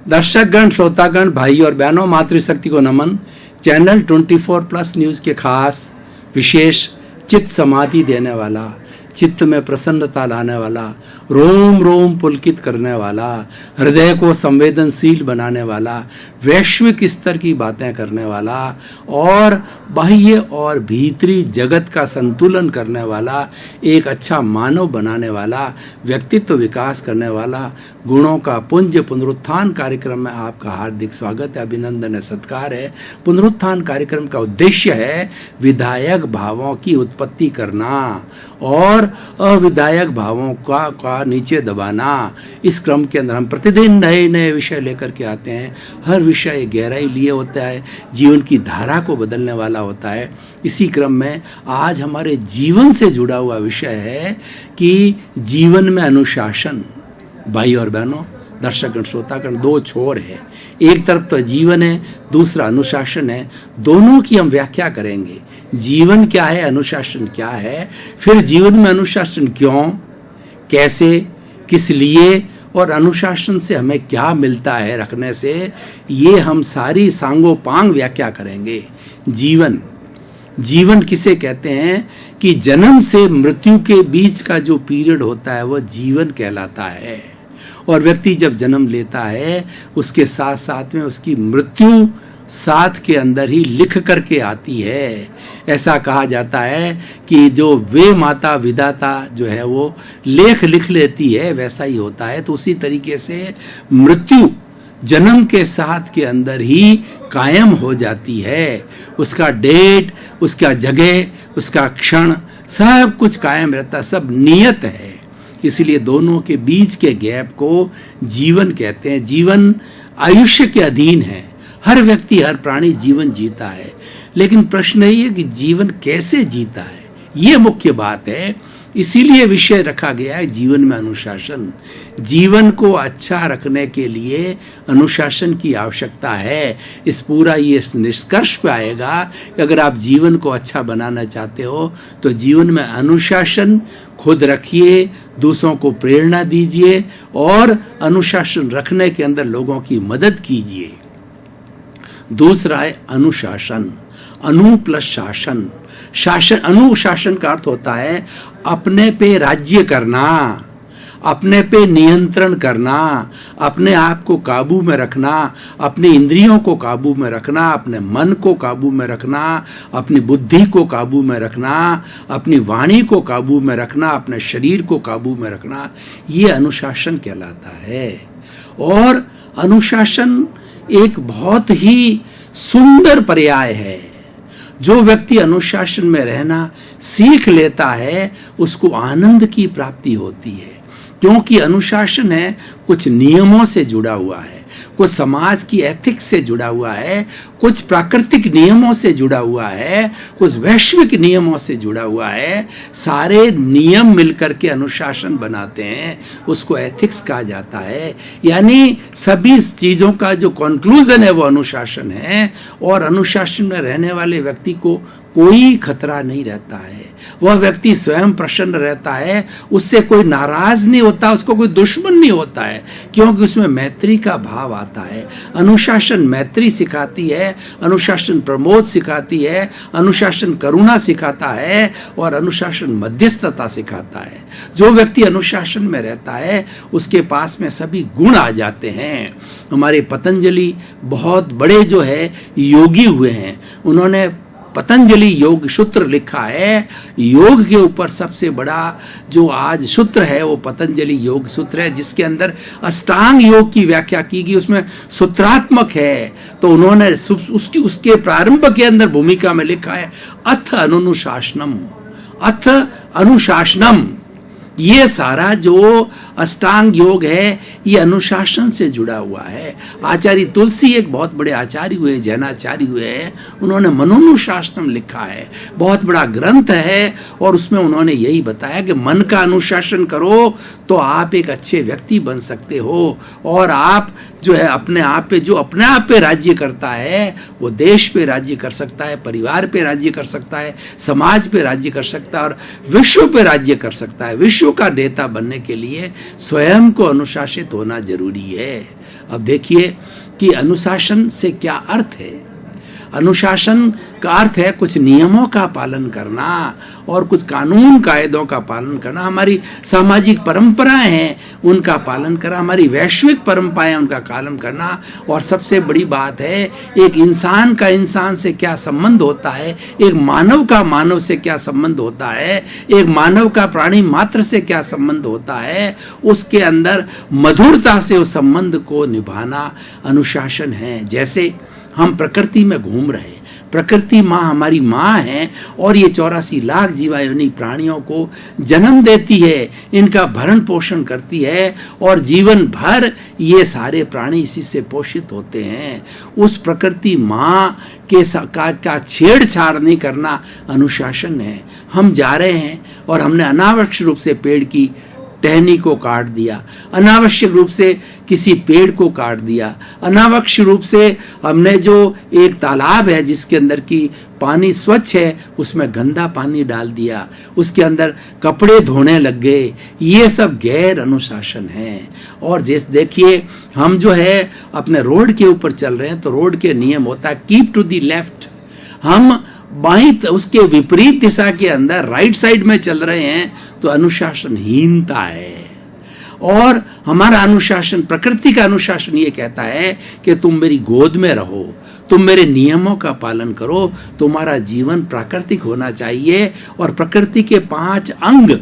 दर्शकगण, श्रोतागण, भाई और बहनों, मातृशक्ति को नमन। चैनल 24+ न्यूज के खास विशेष चित्त समाधि देने वाला, चित्त में प्रसन्नता लाने वाला, रोम रोम पुलकित करने वाला, हृदय को संवेदनशील बनाने वाला, वैश्विक स्तर की बातें करने वाला और बाह्य और भीतरी जगत का संतुलन करने वाला, एक अच्छा मानव बनाने वाला, व्यक्तित्व विकास करने वाला, गुणों का पुंज पुनरुत्थान कार्यक्रम में आपका हार्दिक स्वागत है, अभिनंदन है, सत्कार है। पुनरुत्थान कार्यक्रम का उद्देश्य है विधायक भावों की उत्पत्ति करना और अविधायक भावों का नीचे दबाना। इस क्रम के अंदर हम प्रतिदिन नए नए विषय लेकर के आते हैं। हर विषय गहराई लिए होता है, जीवन की धारा को बदलने वाला होता है। इसी क्रम में आज हमारे जीवन से जुड़ा हुआ विषय है कि जीवन में अनुशासन। भाई और बहनों, दर्शकगण, श्रोतागण, दो छोर है। एक तरफ तो जीवन है, दूसरा अनुशासन है। दोनों की हम व्याख्या करेंगे। जीवन क्या है, अनुशासन क्या है, फिर जीवन में अनुशासन क्यों, कैसे, किस लिए और अनुशासन से हमें क्या मिलता है रखने से, ये हम सारी सांगोपांग व्याख्या करेंगे। जीवन किसे कहते हैं कि जन्म से मृत्यु के बीच का जो पीरियड होता है वह जीवन कहलाता है। और व्यक्ति जब जन्म लेता है उसके साथ साथ में उसकी मृत्यु साथ के अंदर ही लिख करके आती है। ऐसा कहा जाता है कि जो वे माता विधाता जो है वो लेख लिख लेती है, वैसा ही होता है। तो उसी तरीके से मृत्यु जन्म के साथ के अंदर ही कायम हो जाती है। उसका डेट, उसका जगह, उसका क्षण, सब कुछ कायम रहता, सब नियत है। इसलिए दोनों के बीच के गैप को जीवन कहते हैं। जीवन आयुष्य के अधीन है। हर व्यक्ति, हर प्राणी जीवन जीता है, लेकिन प्रश्न यही है कि जीवन कैसे जीता है, ये मुख्य बात है। इसीलिए विषय रखा गया है जीवन में अनुशासन। जीवन को अच्छा रखने के लिए अनुशासन की आवश्यकता है। इस पूरा ये निष्कर्ष पे आएगा कि अगर आप जीवन को अच्छा बनाना चाहते हो तो जीवन में अनुशासन खुद रखिए, दूसरों को प्रेरणा दीजिए और अनुशासन रखने के अंदर लोगों की मदद कीजिए। दूसरा है अनुशासन। अनु प्लस शासन। शासन, अनुशासन का अर्थ होता है अपने पे राज्य करना, अपने पे नियंत्रण करना, अपने आप को काबू में रखना, अपनी इंद्रियों को काबू में रखना, अपने मन को काबू में रखना, अपनी बुद्धि को काबू में रखना, अपनी वाणी को काबू में रखना, अपने शरीर को काबू में रखना, ये अनुशासन कहलाता है। और अनुशासन एक बहुत ही सुंदर पर्याय है। जो व्यक्ति अनुशासन में रहना सीख लेता है उसको आनंद की प्राप्ति होती है, क्योंकि अनुशासन है कुछ नियमों से जुड़ा हुआ है, कुछ समाज की एथिक्स से जुड़ा हुआ है, कुछ प्राकृतिक नियमों से जुड़ा हुआ है, कुछ वैश्विक नियमों से जुड़ा हुआ है। सारे नियम मिलकर के अनुशासन बनाते हैं, उसको एथिक्स कहा जाता है। यानी सभी चीजों का जो कंक्लूजन है वो अनुशासन है। और अनुशासन में रहने वाले व्यक्ति को कोई खतरा नहीं रहता है। वह व्यक्ति स्वयं प्रसन्न रहता है, उससे कोई नाराज नहीं होता, उसको कोई दुश्मन नहीं होता है, क्योंकि उसमें मैत्री का भाव आता है। अनुशासन मैत्री सिखाती है, अनुशासन प्रमोद सिखाती है, अनुशासन करुणा सिखाता है और अनुशासन मध्यस्थता सिखाता है। जो व्यक्ति अनुशासन में रहता है उसके पास में सभी गुण आ जाते हैं। हमारे पतंजलि बहुत बड़े जो है योगी हुए हैं, उन्होंने पतंजलि योग सूत्र लिखा है। योग के ऊपर सबसे बड़ा जो आज सूत्र है वो पतंजलि योग सूत्र है, जिसके अंदर अष्टांग योग की व्याख्या की गई, उसमें सूत्रात्मक है। तो उन्होंने उसके प्रारंभ के अंदर भूमिका में लिखा है अथ अनुशासनम, अथ अनुशासनम। ये सारा जो अष्टांग योग है ये अनुशासन से जुड़ा हुआ है। आचार्य तुलसी एक बहुत बड़े आचार्य हुए, जैनाचार्य हुए हैं, उन्होंने मनोनुशासनम लिखा है, बहुत बड़ा ग्रंथ है। और उसमें उन्होंने यही बताया कि मन का अनुशासन करो तो आप एक अच्छे व्यक्ति बन सकते हो। और आप जो है अपने आप पे राज्य करता है वो देश पे राज्य कर सकता है, परिवार पे राज्य कर सकता है, समाज पे राज्य कर सकता है और विश्व पे राज्य कर सकता है। विश्व का नेता बनने के लिए स्वयं को अनुशासित होना जरूरी है। अब देखिए कि अनुशासन से क्या अर्थ है। अनुशासन का अर्थ है कुछ नियमों का पालन करना और कुछ कानून कायदों का पालन करना, हमारी सामाजिक परंपराएं हैं उनका पालन करना, हमारी वैश्विक परंपराएं उनका पालन करना। और सबसे बड़ी बात है एक इंसान का इंसान से क्या संबंध होता है, एक मानव का मानव से क्या संबंध होता है, एक मानव का प्राणी मात्र से क्या संबंध होता है, उसके अंदर मधुरता से उस संबंध को निभाना अनुशासन है। जैसे हम प्रकृति में घूम रहे हैं, प्रकृति माँ हमारी माँ है और ये 84 लाख जीवायोनि प्राणियों को जन्म देती है, इनका भरण पोषण करती है और जीवन भर ये सारे प्राणी इसी से पोषित होते हैं। उस प्रकृति माँ के का छेड़छाड़ नहीं करना अनुशासन है। हम जा रहे हैं और हमने अनावश्यक रूप से पेड़ की टहनी को काट दिया, अनावश्यक रूप से किसी पेड़ को काट दिया, अनावश्यक रूप से हमने जो एक तालाब है जिसके अंदर की पानी स्वच्छ है उसमें गंदा पानी डाल दिया, उसके अंदर कपड़े धोने लग गए। ये सब गैर अनुशासन है। और जैसे देखिए हम जो है अपने रोड के ऊपर चल रहे हैं तो रोड के नियम होता है कीप टू द लेफ्ट, हम बाईं उसके विपरीत दिशा के अंदर राइट साइड में चल रहे हैं तो अनुशासनहीनता है। और हमारा अनुशासन, प्रकृति का अनुशासन ये कहता है कि तुम मेरी गोद में रहो, तुम मेरे नियमों का पालन करो, तुम्हारा जीवन प्राकृतिक होना चाहिए। और प्रकृति के 5 अंग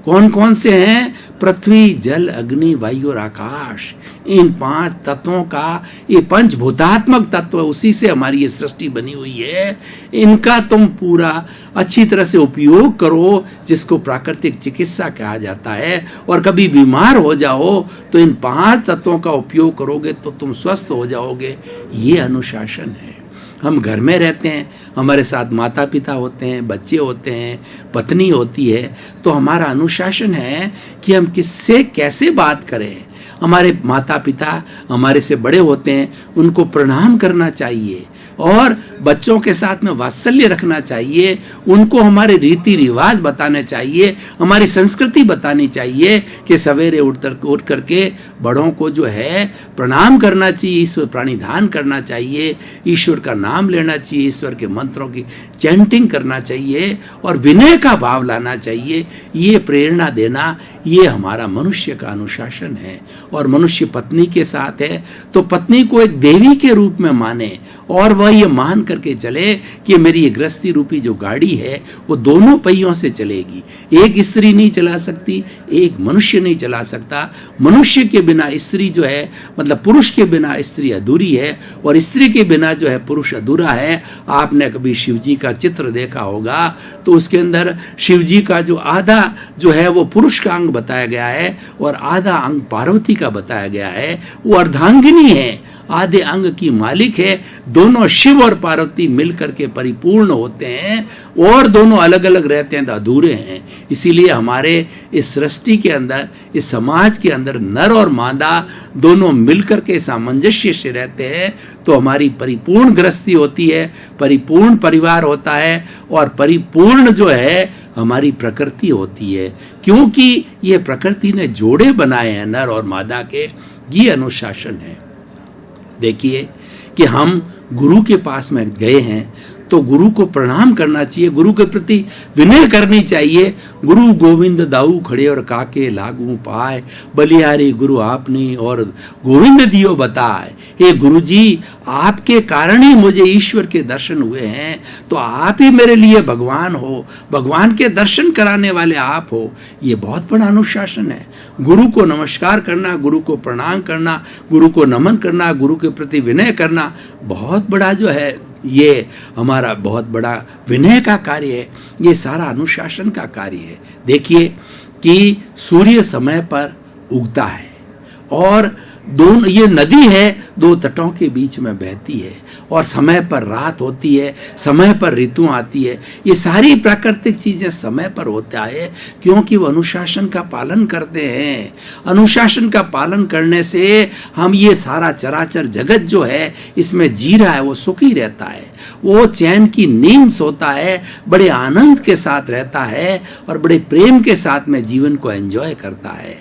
कौन कौन से हैं? पृथ्वी, जल, अग्नि, वायु और आकाश। इन 5 तत्वों का, ये पंचभूतात्मक तत्व, उसी से हमारी ये सृष्टि बनी हुई है। इनका तुम पूरा अच्छी तरह से उपयोग करो, जिसको प्राकृतिक चिकित्सा कहा जाता है। और कभी बीमार हो जाओ तो इन 5 तत्वों का उपयोग करोगे तो तुम स्वस्थ हो जाओगे। ये अनुशासन है। हम घर में रहते हैं, हमारे साथ माता पिता होते हैं, बच्चे होते हैं, पत्नी होती है, तो हमारा अनुशासन है कि हम किससे कैसे बात करें। हमारे माता पिता हमारे से बड़े होते हैं, उनको प्रणाम करना चाहिए और बच्चों के साथ में वात्सल्य रखना चाहिए, उनको हमारे रीति रिवाज बताने चाहिए, हमारी संस्कृति बतानी चाहिए कि सवेरे उठ करके बड़ों को जो है प्रणाम करना चाहिए, ईश्वर प्राणिधान करना चाहिए, ईश्वर का नाम लेना चाहिए, ईश्वर के मंत्रों की चैंटिंग करना चाहिए और विनय का भाव लाना चाहिए। ये प्रेरणा देना, ये हमारा मनुष्य का अनुशासन है। और मनुष्य पत्नी के साथ है तो पत्नी को एक देवी के रूप में माने और वह ये मान करके चले कि मेरी ये गृहस्थी रूपी जो गाड़ी है वो दोनों पहियों से चलेगी। एक स्त्री नहीं चला सकती, एक मनुष्य नहीं चला सकता। मनुष्य के बिना स्त्री जो है, मतलब पुरुष के बिना स्त्री अधूरी है और स्त्री के बिना जो है पुरुष अधूरा है। आपने कभी शिव जी का चित्र देखा होगा तो उसके अंदर शिव जी का जो आधा जो है वो पुरुष का अंग बताया गया है और आधा अंग पार्वती का बताया गया है। वो अर्धांगिनी है, आधे अंग की मालिक है। दोनों शिव और पार्वती मिलकर के परिपूर्ण होते हैं और दोनों अलग अलग रहते हैं तो अधूरे हैं। इसीलिए हमारे इस सृष्टि के अंदर, इस समाज के अंदर नर और मादा दोनों मिलकर के सामंजस्य से रहते हैं तो हमारी परिपूर्ण गृहस्थी होती है, परिपूर्ण परिवार होता है और परिपूर्ण जो है हमारी प्रकृति होती है। क्योंकि ये प्रकृति ने जोड़े बनाए हैं नर और मादा के। ये अनुशासन है। देखिए कि हम गुरु के पास में गए हैं तो गुरु को प्रणाम करना चाहिए, गुरु के प्रति विनय करनी चाहिए। गुरु गोविंद दाऊ खड़े और काके लागू पाए, बलिहारी गुरु आपने और गोविंद दियो बताए। हे गुरु जी, आपके कारण ही मुझे ईश्वर के दर्शन हुए हैं, तो आप ही मेरे लिए भगवान हो, भगवान के दर्शन कराने वाले आप हो। ये बहुत बड़ा अनुशासन है। गुरु को नमस्कार करना, गुरु को प्रणाम करना, गुरु को नमन करना, गुरु के प्रति विनय करना बहुत बड़ा जो है, ये हमारा बहुत बड़ा विनय का कार्य है। ये सारा अनुशासन का कार्य है। देखिए कि सूर्य समय पर उगता है और दोनों, ये नदी है, 2 तटों के बीच में बहती है और समय पर रात होती है, समय पर ऋतु आती है। ये सारी प्राकृतिक चीजें समय पर होता है क्योंकि वो अनुशासन का पालन करते हैं। अनुशासन का पालन करने से हम ये सारा चराचर जगत जो है इसमें जी रहा है वो सुखी रहता है, वो चैन की नींद सोता है, बड़े आनंद के साथ रहता है और बड़े प्रेम के साथ में जीवन को एंजॉय करता है।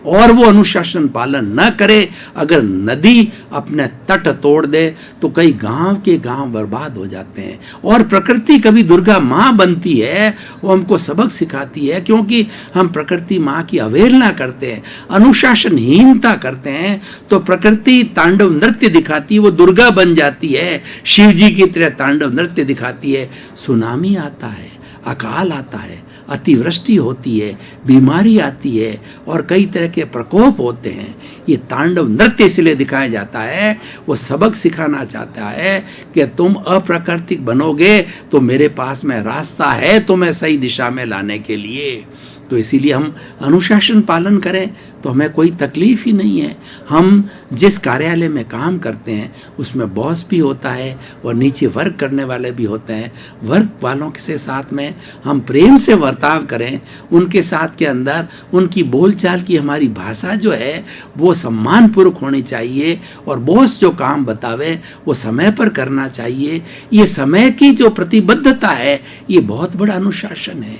और वो अनुशासन पालन न करे, अगर नदी अपने तट तोड़ दे तो कई गांव के गांव बर्बाद हो जाते हैं। और प्रकृति कभी दुर्गा माँ बनती है, वो हमको सबक सिखाती है, क्योंकि हम प्रकृति माँ की अवहेलना करते हैं, अनुशासनहीनता करते हैं, तो प्रकृति तांडव नृत्य दिखाती है, वो दुर्गा बन जाती है, शिव जी की तरह तांडव नृत्य दिखाती है। सुनामी आता है, अकाल आता है, अतिवृष्टि होती है, बीमारी आती है और कई तरह के प्रकोप होते हैं। ये तांडव नृत्य इसलिए दिखाया जाता है, वो सबक सिखाना चाहता है कि तुम अप्राकृतिक बनोगे तो मेरे पास में रास्ता है तुम्हें सही दिशा में लाने के लिए। तो इसीलिए हम अनुशासन पालन करें तो हमें कोई तकलीफ ही नहीं है। हम जिस कार्यालय में काम करते हैं उसमें बॉस भी होता है और नीचे वर्क करने वाले भी होते हैं। वर्क वालों के साथ में हम प्रेम से बर्ताव करें, उनके साथ के अंदर उनकी बोलचाल की हमारी भाषा जो है वो सम्मानपूर्वक होनी चाहिए, और बॉस जो काम बतावे वो समय पर करना चाहिए। ये समय की जो प्रतिबद्धता है ये बहुत बड़ा अनुशासन है,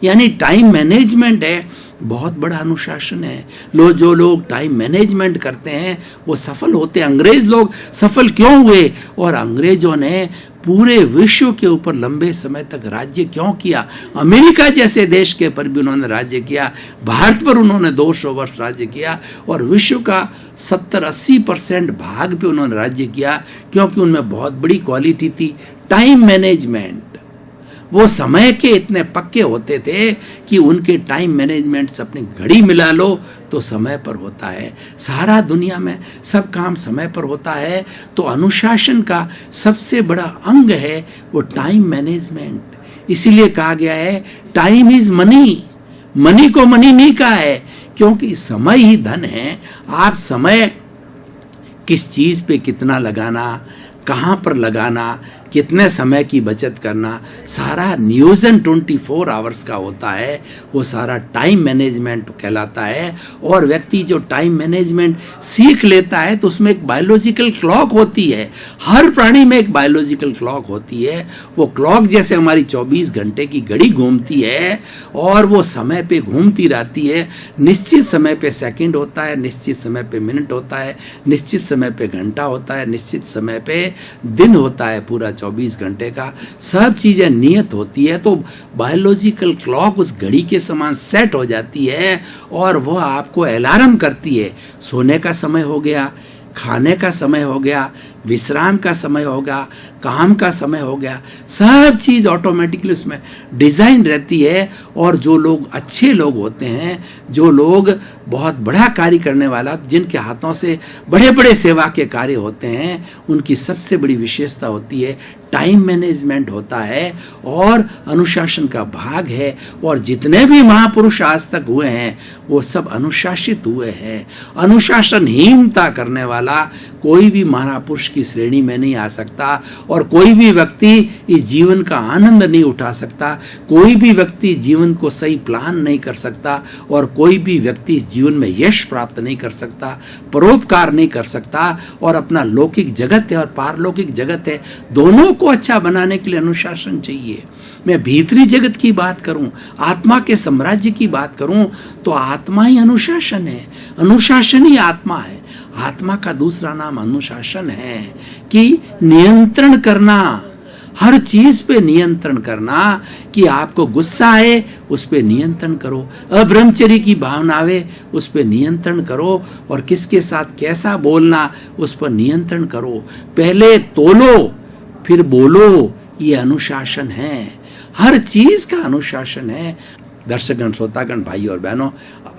यानी टाइम मैनेजमेंट है, बहुत बड़ा अनुशासन है। जो लोग टाइम मैनेजमेंट करते हैं वो सफल होते हैं। अंग्रेज लोग सफल क्यों हुए, और अंग्रेजों ने पूरे विश्व के ऊपर लंबे समय तक राज्य क्यों किया? अमेरिका जैसे देश के पर भी उन्होंने राज्य किया, भारत पर उन्होंने 200 वर्ष राज्य किया, और विश्व का 70-80% भाग पे उन्होंने राज्य किया, क्योंकि उनमें बहुत बड़ी क्वालिटी थी टाइम मैनेजमेंट। वो समय के इतने पक्के होते थे कि उनके टाइम मैनेजमेंट से अपनी घड़ी मिला लो तो समय पर होता है। सारा दुनिया में सब काम समय पर होता है, तो अनुशासन का सबसे बड़ा अंग है वो टाइम मैनेजमेंट। इसीलिए कहा गया है टाइम इज मनी। मनी को मनी नहीं कहा है, क्योंकि समय ही धन है। आप समय किस चीज पे कितना लगाना, कहां पर लगाना, कितने समय की बचत करना, सारा नियोजन 24 आवर्स का होता है, वो सारा टाइम मैनेजमेंट कहलाता है। और व्यक्ति जो टाइम मैनेजमेंट सीख लेता है तो उसमें एक बायोलॉजिकल क्लॉक होती है। हर प्राणी में एक बायोलॉजिकल क्लॉक होती है। वो क्लॉक जैसे हमारी 24 घंटे की घड़ी घूमती है और वो समय पे घूमती रहती है। निश्चित समय पे सेकंड होता है, निश्चित समय पे मिनट होता है, निश्चित समय पे घंटा होता है, निश्चित समय पे दिन होता है, पूरा 24 घंटे का। सब चीजें नियत होती है, तो बायोलॉजिकल क्लॉक उस घड़ी के समान सेट हो जाती है और वो आपको अलार्म करती है। सोने का समय हो गया, खाने का समय हो गया, विश्राम का समय होगा, काम का समय हो गया, सब चीज ऑटोमेटिकली उसमें डिजाइन रहती है। और जो लोग अच्छे लोग होते हैं, जो लोग बहुत बड़ा कार्य करने वाला, जिनके हाथों से बड़े बड़े सेवा के कार्य होते हैं, उनकी सबसे बड़ी विशेषता होती है टाइम मैनेजमेंट होता है और अनुशासन का भाग है। और जितने भी महापुरुष आज तक हुए हैं वो सब अनुशासित हुए हैं। अनुशासनहीनता करने वाला कोई भी महापुरुष की श्रेणी में नहीं आ सकता, और कोई भी व्यक्ति इस जीवन का आनंद नहीं उठा सकता, कोई भी व्यक्ति जीवन को सही प्लान नहीं कर सकता, और कोई भी व्यक्ति इस जीवन में यश प्राप्त नहीं कर सकता, परोपकार नहीं कर सकता। और अपना लौकिक जगत है और पारलौकिक जगत है, दोनों को अच्छा बनाने के लिए अनुशासन चाहिए। मैं भीतरी जगत की बात करूं, आत्मा के साम्राज्य की बात करूं, तो आत्मा ही अनुशासन है, अनुशासन ही आत्मा है। आत्मा का दूसरा नाम अनुशासन है कि नियंत्रण करना, हर चीज पे नियंत्रण करना। कि आपको गुस्सा आए उस पे नियंत्रण करो, अब्रह्मचर्य की भावना आवे उस पे नियंत्रण करो, और किसके साथ कैसा बोलना उस पर नियंत्रण करो। पहले तोलो फिर बोलो, ये अनुशासन है, हर चीज का अनुशासन है। दर्शकगण, श्रोतागण, भाई और बहनों,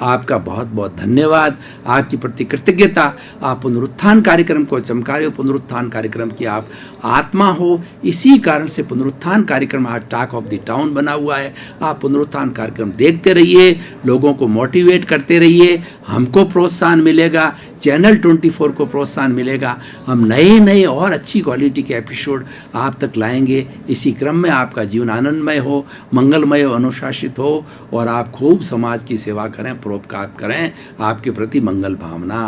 आपका बहुत बहुत धन्यवाद, आपकी प्रति कृतज्ञता। आप पुनरुत्थान कार्यक्रम को चमका रहे हो, पुनरुत्थान कार्यक्रम की आप आत्मा हो, इसी कारण से पुनरुत्थान कार्यक्रम आज टॉक ऑफ द टाउन बना हुआ है। आप पुनरुत्थान कार्यक्रम देखते रहिए, लोगों को मोटिवेट करते रहिए, हमको प्रोत्साहन मिलेगा, चैनल 24 को प्रोत्साहन मिलेगा। हम नए नए और अच्छी क्वालिटी के एपिसोड आप तक लाएंगे। इसी क्रम में आपका जीवन आनंदमय हो, मंगलमय हो, अनुशासित हो, और आप खूब समाज की सेवा करें, परोपकार करें। आपके प्रति मंगल भावना।